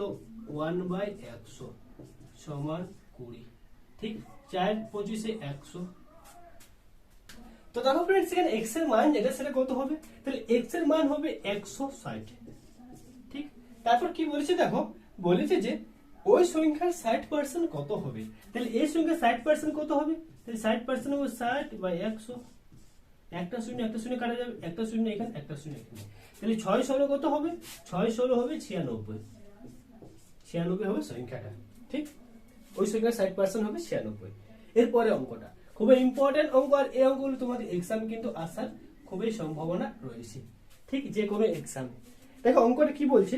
1/100 সমান 20, ঠিক। 4 25 100। তো দেখো ফ্রেন্ডস এখানে x এর মান যেটা সেটা কত হবে, তাহলে x এর মান হবে 160, ঠিক। তারপর কি বলেছে দেখো, বলেছে যে ওই সংখ্যার 60% কত হবে, তাহলে এই সংখ্যার 60% কত হবে, তাহলে 60% হবে 60/100, একটা শূন্য কাটা যাবে, একটা শূন্য এখানে একটা শূন্য এখানে, তাহলে 6 16 কত হবে, 6 16 হবে 96, 96 হবে সংখ্যাটা, ঠিক। ওই সংখ্যার 60% হবে 96। এরপরে অঙ্কটা খুবই ইম্পর্টেন্ট অঙ্ক, আর এই অঙ্কগুলো তোমাদের এক্সাম কিন্তু আসার খুবই সম্ভাবনা রয়েছে, ঠিক, যে কোনো এক্সামে। দেখো অঙ্কটা কি বলছে,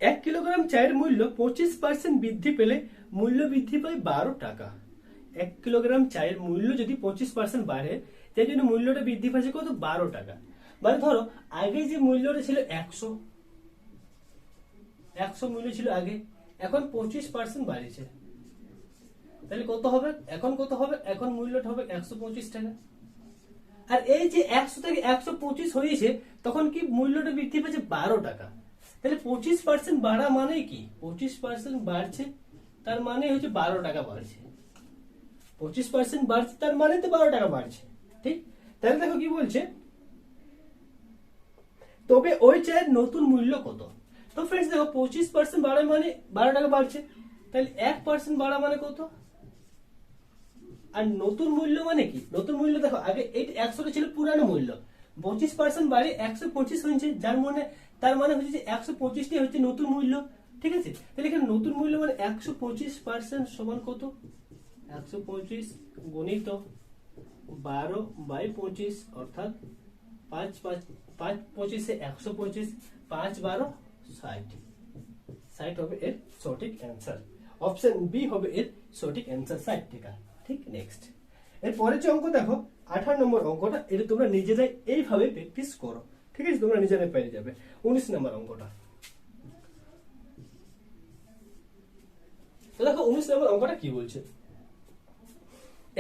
1 কিলোগ্রাম চায়ের মূল্য 25% বৃদ্ধি পেলে মূল্য বৃদ্ধি পায় 12 টাকা। 1 কিলোগ্রাম চায়ের মূল্য যদি 25% বাড়ে, তাই জন্য মূল্যটা বৃদ্ধি পাচ্ছে কত, 12 টাকা। মানে ধরো আগে যে মূল্যটা ছিল 100 মূল্য ছিল আগে, এখন 25% বাড়িয়েছে, তাহলে কত হবে, এখন কত হবে, এখন মূল্যটা হবে 125 টাকা। আর এই যে 100 থেকে 125 হয়েছে, তখন কি মূল্যটা বৃদ্ধি পেয়েছে 12 টাকা। তাহলে 25% বাড়া মানে কি? 25% বাড়ছে, তার মানে হচ্ছে 12 টাকা বাড়ছে। 25% বাড়ছে, তার মানে তো 12 টাকা বাড়ছে। ঠিক, তাহলে দেখো কি বলছে, তবে ওই চায়ের নতুন মূল্য কত? তো ফ্রেন্ডস দেখো 25% বাড়া মানে 12 টাকা বাড়ছে, তাহলে 1% বাড়া মানে কত? আর নতুন মূল্য মানে কি? নতুন মূল্য দেখো, আগে এই 100 ছিল পুরানো মূল্য, 25% বাড়ে 125 হয়েছে, যার মানে তার মানে হচ্ছে যে 125টি হচ্ছে নতুন মূল্য। ঠিক আছে, তাহলে এখানে নতুন মূল্য মানে 125% সমান কত? 125 গুণিত 12/25, অর্থাৎ 5 25 125, 5 12 60। 60 হবে এর সঠিক অ্যান্সার। অপশন বি হবে এর সঠিক অ্যান্সার, 60 টাকা। ঠিক, নেক্সট এর পরের যে অঙ্ক দেখো 18 নম্বর অঙ্কটা, এটা তোমরা নিজেরাই এইভাবে প্র্যাকটিস করো। ঠিক আছে, তোমরা নিজেরাই পেরে যাবে। 19 নম্বর অঙ্কটা, তো দেখো 19 নম্বর অঙ্কটা কি বলছে,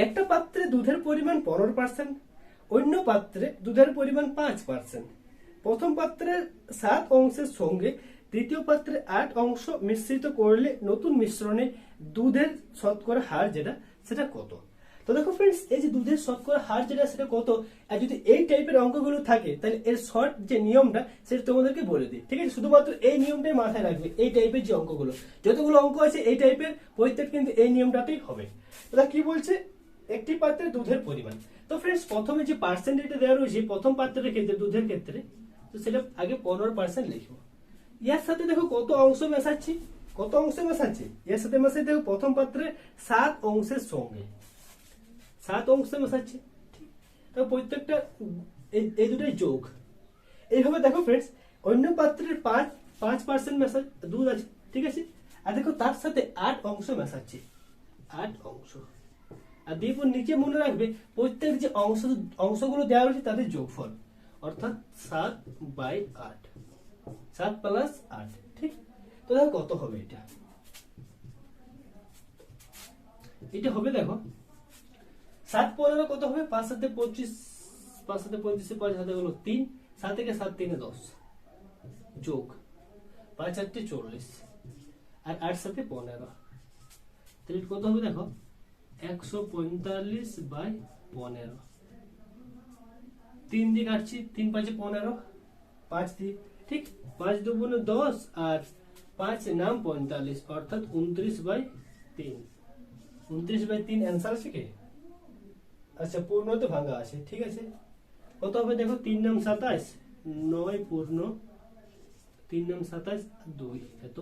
একটা পাত্রে দুধের পরিমাণ 15%, অন্য পাত্রে দুধের পরিমাণ 5%। প্রথম পাত্রের 7 অংশের সঙ্গে দ্বিতীয় পাত্রে 8 অংশ মিশ্রিত করলে নতুন মিশ্রণে দুধের শতকরা হার যেটা, সেটা কত? তো দেখো ফ্রেন্ডস, এই যে দুধের শতকরা হার যেটা, সেটা কত? আর যদি এই টাইপের অঙ্কগুলো থাকে, তাহলে এর শর্ট যে নিয়মটা, সেটা তোমাদেরকে বলে দিই। ঠিক আছে, শুধুমাত্র এই নিয়মটাই মাথায় রাখবে। এই টাইপের যে অঙ্কগুলো, যতগুলো অঙ্ক আছে এই টাইপের, প্রত্যেক কিন্তু এই নিয়মটাতেই হবে। তো কি বলছে, একটি পাত্রে দুধের পরিমাণ। তো ফ্রেন্ডস, প্রথমে যে পার্সেন্টেজটা দেওয়া রয়েছে প্রথম পাত্রের ক্ষেত্রে, দুধের ক্ষেত্রে, তো সেটা আগে 15% লিখবো। এর সাথে দেখো কত অংশ মেশাচ্ছি, কত অংশ মেশাচ্ছি, এর সাথে মেশাই দেখো প্রথম পাত্রে 7 অংশের সঙ্গে 7 অংশ মেশাচ্ছি। ঠিক, তো প্রত্যেকটা এই দুটাই যোগ। এইভাবে দেখো ফ্রেন্ডস, অন্য পাত্রের 5% মেশা দুধ আছে। ঠিক আছে, আর দেখো তার সাথে 8 অংশ মেশাচ্ছি, 8 অংশ। আর দেখো নিচে মনে রাখবে, প্রত্যেক যে অংশগুলো দেওয়া রয়েছে তাদের যোগফল, অর্থাৎ 7/8, 7 + 8। ঠিক, তো দেখো কত হবে এটা, এটা হবে দেখো 7 15 কত হবে, 5 7 25, 5 7 25, 5 হাতে হলো 3, 7 থেকে 7 3 10, যোগ 5 8 40, আর 8 7 15, তাহলে কত হবে দেখো 145/15। 3 দিয়ে কাটছি, 3 5 15, 5 দিয়ে। ঠিক, 5 2 10, আর 5 নাম 45, অর্থাৎ 29/3। 29/3 অ্যান্সার আছে কি? আচ্ছা, পূর্ণ তো ভাঙা আছে। ঠিক আছে, কত হবে দেখো, 3 নাম 27, 9 পূর্ণ 3 নাম 27, 2 এত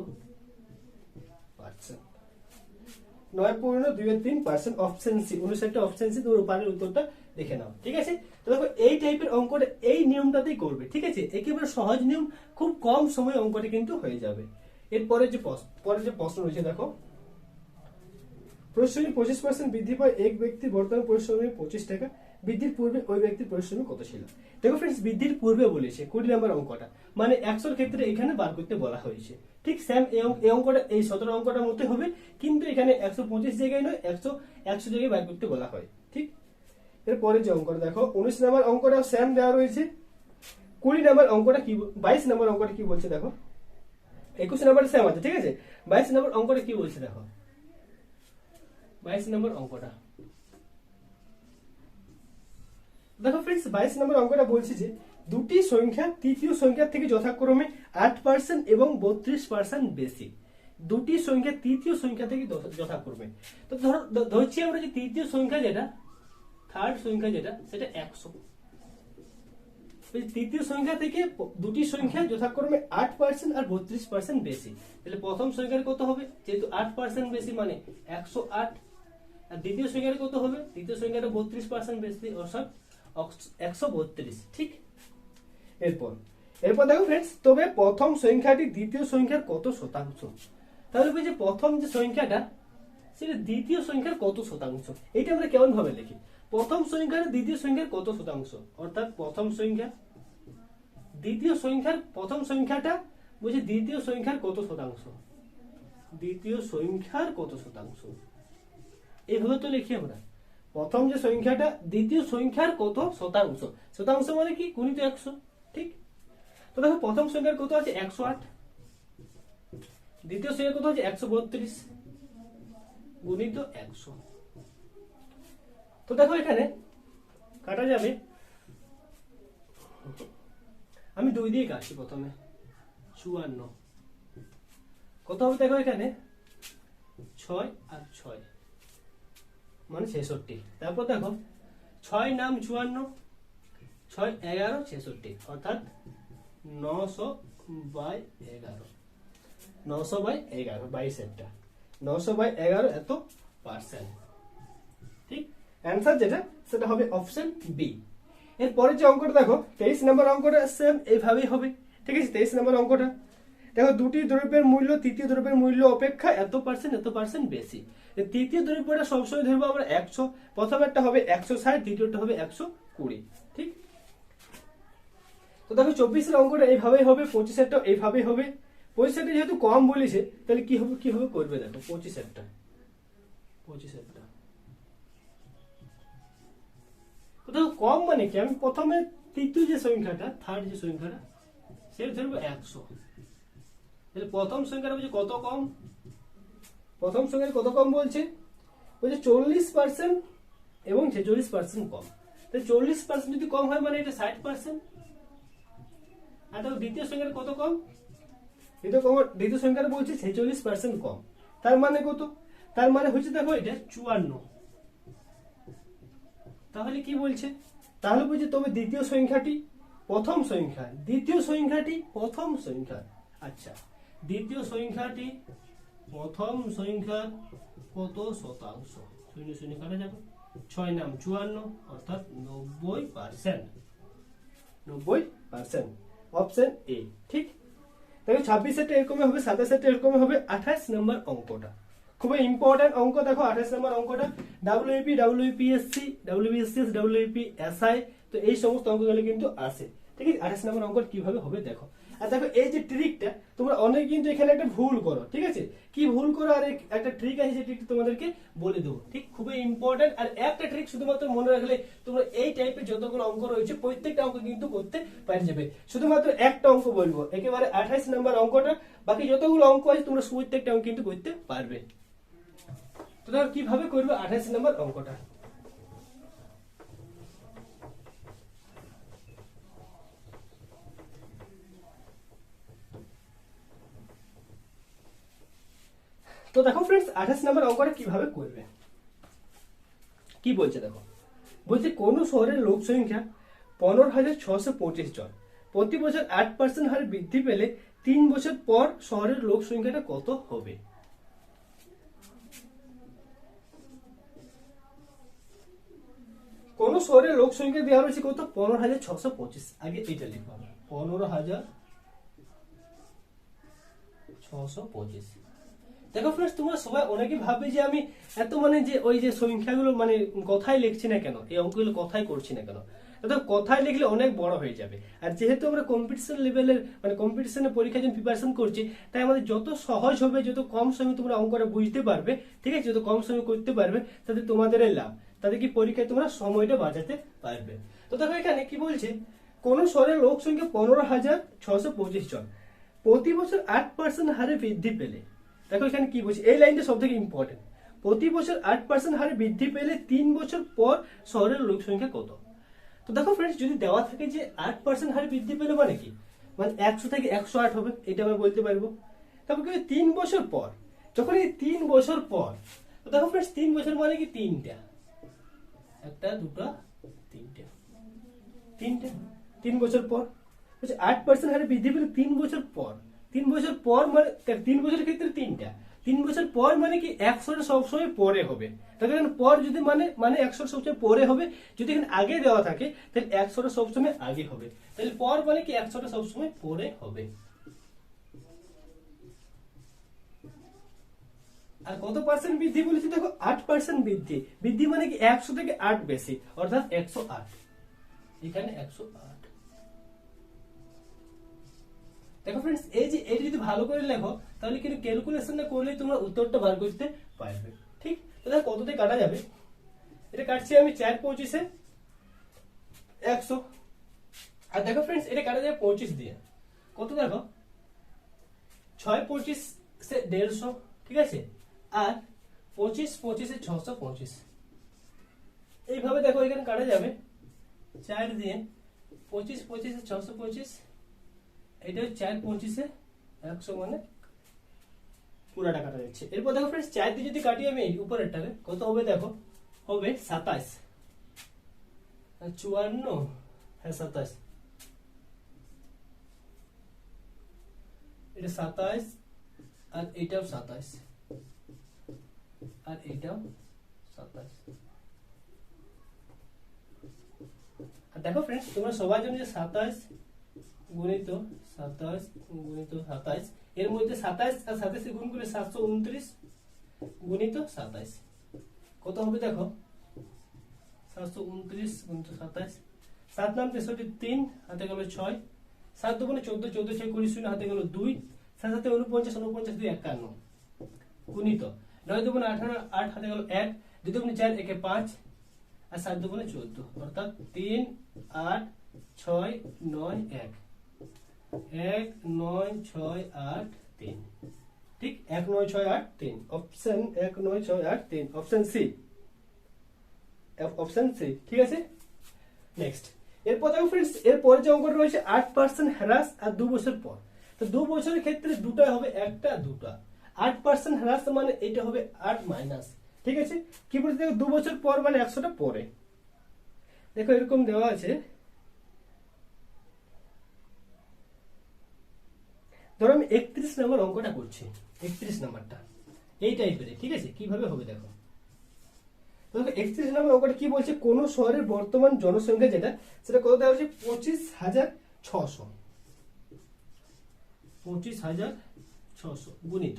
পার্সেন্ট, 9 পূর্ণ 2 এর 3%। অপশন সি, 59টা অপশন সি, তোর উপরের উত্তরটা দেখে নাও। ঠিক আছে, তো দেখো এই টাইপের অঙ্কটা এই নিয়মটাতেই করবে। ঠিক আছে, একেবারে সহজ নিয়ম, খুব কম সময়ে অঙ্কটা কিন্তু হয়ে যাবে। এরপরে যে প্রশ্ন রয়েছে দেখো, পরিশ্রমী 25% বৃদ্ধি পায় এক ব্যক্তির বর্তমান পরিশ্রমে 25 টাকা, বৃদ্ধির পূর্বে ওই ব্যক্তির পরিশ্রমী কত ছিল? দেখো ফ্রেন্ডস, বৃদ্ধির পূর্বে বলেছে 20 নম্বর অঙ্কটা, মানে 100 ক্ষেত্রে এখানে বার করতে বলা হয়েছে। ঠিক সেম এই অঙ্কটা এই 17 অঙ্কটার মধ্যে হবে, কিন্তু এখানে 125 জায়গায় নয়, 100 জায়গায় বার করতে বলা হয়। ঠিক, এরপরে যে অঙ্কটা দেখো 19 নম্বর অঙ্কটা সেম দেওয়া রয়েছে। 20 নম্বর অঙ্কটা কি, 22 নম্বর অঙ্কটা কি বলছে দেখো, 21 নম্বর সেম আছে। ঠিক আছে, 22 নম্বর অঙ্কটা কি বলছে দেখো, 22 নম্বর অঙ্কটা দেখো ফ্রেন্ডস, 22 নম্বর অঙ্কটা বলছে যে দুটি সংখ্যা তৃতীয় সংখ্যা থেকে যথাক্রমে 8% এবং 32% বেশি। দুটি সংখ্যা তৃতীয় সংখ্যা থেকে যথাক্রমে, তো ধরছি আমরা যে তৃতীয় সংখ্যা যেটা, থার্ড সংখ্যা যেটা, সেটা 100। তৃতীয় সংখ্যা থেকে দুটি সংখ্যা যথাক্রমে 8% আর 32% বেশি। তাহলে প্রথম সংখ্যার কত হবে, যেহেতু 8% বেশি মানে 108, আর দ্বিতীয় সংখ্যার কত হবে, দ্বিতীয় সংখ্যাটা 32% বেশি, অর্থাৎ 132। ঠিক, এরপর দেখো ফ্রেন্ডস, তবে প্রথম সংখ্যাটি দ্বিতীয় সংখ্যার কত শতাংশ? তাহলে বলছে প্রথম যে সংখ্যাটা, সেটা দ্বিতীয় সংখ্যার কত শতাংশ। এটা আমরা কেমন ভাবে লিখি, প্রথম সংখ্যার দ্বিতীয় সংখ্যার কত শতাংশ, অর্থাৎ প্রথম সংখ্যা দ্বিতীয় সংখ্যার, প্রথম সংখ্যাটা বলছে দ্বিতীয় সংখ্যার কত শতাংশ, দ্বিতীয় সংখ্যার কত শতাংশ, এইভাবে তো লিখি আমরা। প্রথম যে সংখ্যাটা দ্বিতীয় সংখ্যার কত শতাংশ, শতাংশ মানে কি গুণিত 100, ঠিক। তো দেখো প্রথম সংখ্যার কত আছে 108, দ্বিতীয় সংখ্যার কত আছে 132 গুণিত 100। তো দেখো এখানে কাটা যাবে, আমি 2 দিয়ে কাটছি প্রথমে, 54 কত হবে দেখো এখানে 6 আর 6 মানে 66। তারপর দেখো 6 নাম 54, 6 11 66 অর্থাৎ 900/11, 900/11 22 900/11 এত পার্সেন্ট, ঠিক। অ্যান্সার যেটা সেটা হবে অপশন বি। এরপরে যে অঙ্কটা দেখো 23 নম্বর অঙ্কটা সেম এইভাবেই হবে, ঠিক আছে। 23 নম্বর অঙ্কটা দেখো দুটি দ্রব্যের মূল্য তৃতীয় দ্রব্যের মূল্য অপেক্ষা এত পার্সেন্ট বেশি। তৃতীয় দ্রব্যটা সবসময় ধরবো আমরা 100, প্রথমেরটা হবে 160, দ্বিতীয়টা হবে 120, ঠিক। তো দেখো 24 এর অঙ্কটা এইভাবেই হবে, 25 এরটা এইভাবেই হবে। 25 এরটা যেহেতু কম বলেছে তাহলে কি হবে করবে দেখো 25 এরটা তো দেখো কম মানে কি, আমি প্রথমে তৃতীয় যে সংখ্যাটা থার্ড যে সংখ্যাটা সেটা ধরবো 100, তাহলে প্রথম সংখ্যাটা বলছে কত কম, প্রথম সংখ্যাটা কত কম বলছে 40% এবং 46% কম। তাহলে 40% যদি কম হয় মানে এটা 60%। আর দেখো দ্বিতীয় সংখ্যাটা কত কম, দ্বিতীয় সংখ্যাটা বলছে 46% কম, তার মানে কত, তার মানে হচ্ছে দেখো এটা 54। তাহলে কি বলছে, তাহলে বলছে তবে দ্বিতীয় সংখ্যাটি প্রথম সংখ্যা, দ্বিতীয় সংখ্যাটি প্রথম সংখ্যা, আচ্ছা দ্বিতীয় সংখ্যাটি প্রথম সংখ্যার কত শতাংশ, 0 কাটা যাবে, 6 নাম 54 অর্থাৎ 90%, 90% অপশন এ, ঠিক। দেখো 26 এরটা এরকম হবে, 27 এরটা এরকম হবে। 28 নম্বর অঙ্কটা খুবই ইম্পর্টেন্ট অঙ্ক, দেখো 28 নম্বর অঙ্কটা WAP, WPSC, WBCS, WPSI, তো এই সমস্ত অঙ্কগুলো কিন্তু আসে, ঠিক আছে। 28 নম্বর অঙ্ক কিভাবে হবে দেখো। আর দেখো এই যে ট্রিকটা তোমরা অনেকে কিন্তু এখানে একটা ভুল করো, ঠিক আছে। কি ভুল করো, আর একটা ট্রিক আছে যে ট্রিকটা তোমাদেরকে বলে দেবো, ঠিক। খুবই ইম্পর্টেন্ট, আর একটা ট্রিক শুধুমাত্র মনে রাখলে তোমরা এই টাইপের যতগুলো অঙ্ক রয়েছে প্রত্যেকটা অঙ্ক কিন্তু করতে পারে যাবে। শুধুমাত্র একটা অঙ্ক বলবো একেবারে 28 নম্বর অঙ্কটা, বাকি যতগুলো অঙ্ক আছে তোমরা প্রত্যেকটা অঙ্ক কিন্তু করতে পারবে। তো দেখো কিভাবে করবে 28 নম্বর অঙ্কটা। তো দেখো फ्रेंड्स 28 নম্বর অঙ্কটা কিভাবে করবে, কি বলছে দেখো, বলছে কোন শহরের লোক সংখ্যা 15,625 জন, প্রতি বছর 8% হারে বৃদ্ধি পেলে 3 বছর পর শহরের লোক সংখ্যাটা কত হবে। কোন শহরের লোক সংখ্যা দেওয়া রয়েছে কত 15,625, আগে এটা লিখবো 15,625। দেখো फ्रेंड्स তোমরা সবাই অনেকে ভাবে যে আমি এত মানে যে ওই যে সংখ্যাগুলো মানে কথাই লিখছি না কেন, এই অঙ্কগুলো কথাই করছি না কেন, দেখো কথাই লিখলে অনেক বড় হয়ে যাবে। আর যেহেতু আমরা কম্পিটিশন লেভেলের মানে কম্পিটিশনের পরীক্ষার জন্য প্রিপারেশন করছি, তাই আমাদের যত সহজ হবে, যত কম সময়ে তোমরা অঙ্কটা বুঝতে পারবে, ঠিক আছে, যত কম সময়ে করতে পারবে তাতে তোমাদেরই লাভ, তাতে কি পরীক্ষায় তোমরা সময়টা বাঁচাতে পারবে। তো দেখো এখানে কি বলছে, কোন শহরের লোক সংখ্যা 15,625 জন, প্রতি বছর 8% হারে বৃদ্ধি পেলে, দেখো এখানে কি বলছে, এই লাইনটা সব থেকে ইম্পর্টেন্ট, প্রতি বছর 8% হারে বৃদ্ধি পেলে 3 বছর পর শহরের লোক সংখ্যা কত। তো দেখো फ्रेंड्स যদি দেওয়া থাকে যে 8% হারে বৃদ্ধি পেলে মানে কি, মানে 100 থেকে 108 হবে, এটা আমরা বলতে পারবো। তারপর কি 3 বছর পর, যখন এই 3 বছর পর, তো দেখো फ्रेंड्स 3 বছর মানে কি তিনটা, একটা দুটো তিনটা, 3 বছর পর 8% হারে বৃদ্ধি পেলে 3 বছর পর, 3 বছর পর মানে 3 বছরের ক্ষেত্রে তিনটা, 3 বছর পর মানে কি 100 সবসময় পরে হবে, তাহলে এখানে পর যদি মানে 100 সবসময় পরে হবে, যদি এখানে আগে দেওয়া থাকে তাহলে 100 সবসময় আগে হবে, তাহলে পর মানে কি 100 সবসময় পরে হবে। আর কত পার্সেন্ট বৃদ্ধি বলেছি দেখো 8% বৃদ্ধি, বৃদ্ধি মানে কি 100 থেকে 8 বেশি অর্থাৎ 108, এখানে 108। দেখো फ्रेंड्स এই যে এটা যদি ভালো করে লেখো তাহলে কিন্তু ক্যালকুলেশনটা করলে তোমরা উত্তরটা বার করতে পারবে, ঠিক। তো দেখো কত দিয়ে কাটা যাবে, এটা কাটছি আমি 4 25 100। আর দেখো ফ্রেন্ডস এটা কাটা যায় 25 দিয়ে, কত দেখো 6 25 150, ঠিক আছে, আর 25 25 625। এইভাবে দেখো এখানে কাটা যাবে 4 দিয়ে 25 25 625, এটা 4 25 100, মানে পুরাটা কাটা যাচ্ছে। এরপর দেখো ফ্রেন্ডস 4 দিয়ে যদি কাটি আমি উপরেরটাকে, কত হবে দেখো, হবে 27 আর 54, হ্যাঁ 27, এটা 27 আর এটাও 27 আর এটাও 27। আর দেখো ফ্রেন্ডস তোমরা সবাই জানো যে 27 গুণিত 27 গুণিত 27, এর মধ্যে 27 আর 27 গুণ করে 729 গুণিত 27, কত হবে দেখো 729 গুণিত 27, 7 নাম 63, 3 হাতে গেল 6, 7 দুগুণে 14, 14 6 20 শূন্য হাতে গেল 2, 7 7 49, 49 2 51 গুণিত 9 দুগুণে 18, 8 হাতে গেল 1, 2 দুগুণে 4 1 5 আর 7 দুগুণে 14, অর্থাৎ 3 8 6 9 1 1 9 6 8 3, ঠিক 1 9 6 8 3, option 1 9 6 8 3, option C, option C, ঠিক আছে। নেক্সট এরপর দেখো ফ্রেন্ডস এরপর যে অঙ্কটা রয়েছে 8% হ্রাস আর 2 বছর পর। তো 2 বছরের ক্ষেত্রে দুটা হবে, একটা দুটা, 8% হ্রাস মানে এটা হবে 8 মাইনাস, ঠিক আছে। কি বলতে দেখো 2 বছর পর মানে 100টা পরে, দেখো এরকম দেওয়া আছে, ধরো আমি 31 নম্বর অঙ্কটা করছি, 31 নম্বরটা এই টাইপের, ঠিক আছে। কিভাবে হবে দেখো, 31 নম্বর অঙ্কটা কি বলছে, কোন শহরের বর্তমান জনসংখ্যা যেটা সেটা কত দেওয়া হচ্ছে 25,600, 25,600 গুণিত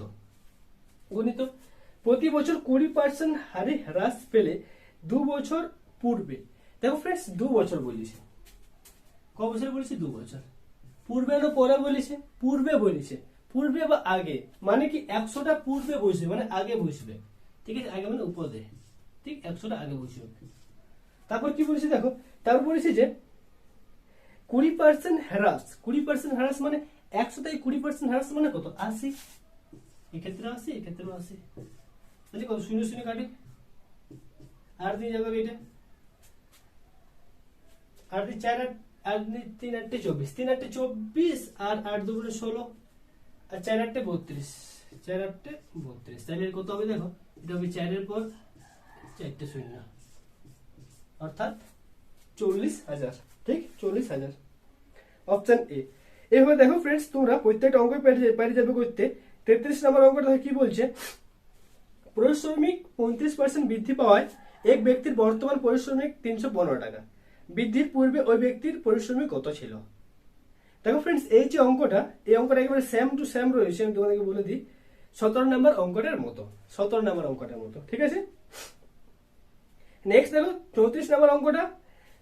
গুণিত প্রতি বছর 20% হারে হ্রাস পেলে 2 বছর পূর্বে। দেখো ফ্রেন্ডস 2 বছর বলেছে, ক বছর বলেছে 2 বছর, পূর্বে না পরে বলেছে, পূর্বে বলেছে, পূর্বে বা আগে, মানে কি 100টা পূর্বে বসবে মানে আগে বসবে, ঠিক আছে, আগে মানে উপরে, ঠিক 100টা আগে বসবে। তারপর কি বলেছে দেখো, তারপর বলেছে যে 20% হ্রাস, 20% হ্রাস মানে 100 থেকে 20% হ্রাস মানে কত 80, এক্ষেত্রে 80 এক্ষেত্রে 80, তাহলে কত শূন্য শূন্য কাটি, আর দিয়ে যাবে এটা, আর দিয়ে 4 আর 3 8 24, 3 8 24 আর 8 2 16 আর 4 8 32, 4 8 32, তাহলে কত হবে দেখো, এটা হবে 4 এর পর 4টে শূন্য, অর্থাৎ 40,000, ঠিক 40,000, অপশন এ। এভাবে দেখো ফ্রেন্ডস তোমরা প্রত্যেকটা অঙ্ক পেরে যাবে করতে। 33 নম্বর অঙ্কটা কি বলছে, পারিশ্রমিক 35% বৃদ্ধি পাওয়ায় এক ব্যক্তির বর্তমান পারিশ্রমিক 315 টাকা, বৃদ্ধির পূর্বে ওই ব্যক্তির পারিশ্রমিক কত ছিল। দেখো ফ্রেন্ডস এই যে অঙ্কটা, এই অঙ্কটা একেবারে সেম টু সেম রয়েছে, আমি তোমাদেরকে বলে দিই 17 নম্বর অঙ্কটার মতো, 17 নম্বর অঙ্কটার মতো, ঠিক আছে। নেক্সট দেখো 34 নম্বর অঙ্কটা,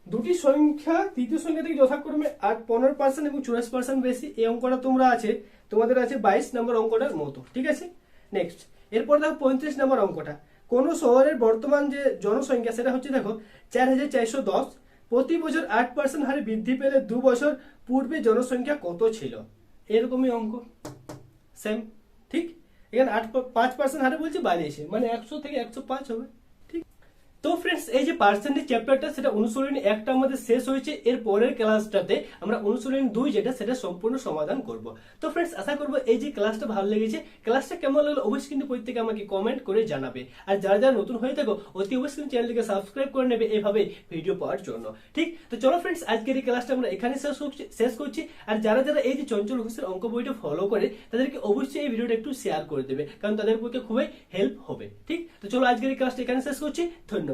দুটি সংখ্যা তৃতীয় সংখ্যা থেকে যথাক্রমে 15% এবং 84% বেশি, এই অঙ্কটা তোমরা আছে তোমাদের আছে 22 নম্বর অঙ্কটার মতো, ঠিক আছে। নেক্সট এরপর দেখো 35 নম্বর অঙ্কটা, কোন শহরের বর্তমান যে জনসংখ্যা সেটা হচ্ছে দেখো 4410, প্রতি বছর 8% হারে বৃদ্ধি পেলে 2 বছর পূর্বে জনসংখ্যা কত ছিল, এরকমই অঙ্ক সেম, ঠিক। এখানে 5% হারে বলছে বাড়িয়েছে, মানে 100 থেকে 105 হবে। তো ফ্রেন্ডস এই যে পার্সেন্টেজ চ্যাপ্টারটা সেটা অনুশীলনী 1টা আমাদের শেষ হয়েছে, এর পরের ক্লাসটাতে আমরা অনুশীলনী 2 যেটা সেটা সম্পূর্ণ সমাধান করব। তো ফ্রেন্ডস আশা করব এই যে ক্লাসটা ভালো লেগেছে, ক্লাসটা কেমন লাগলো অবশ্যই কিন্তু প্রত্যেকে আমাকে কমেন্ট করে জানাবে, আর যারা যারা নতুন হয়ে থাকো অতি অবশ্যই চ্যানেলটিকে সাবস্ক্রাইব করে নেবে এইভাবে ভিডিও পাওয়ার জন্য, ঠিক। তো চলো ফ্রেন্ডস আজকের এই ক্লাসটা আমরা এখানে শেষ করছি, আর যারা যারা এই যে চঞ্চল ঘোষের অঙ্ক বইটা ফলো করে তাদেরকে অবশ্যই এই ভিডিওটা একটু শেয়ার করে দেবে, কারণ তাদের পক্ষে খুবই হেল্প হবে, ঠিক। তো চলো আজকের এই ক্লাসটা এখানে শেষ করছি, ধন্যবাদ।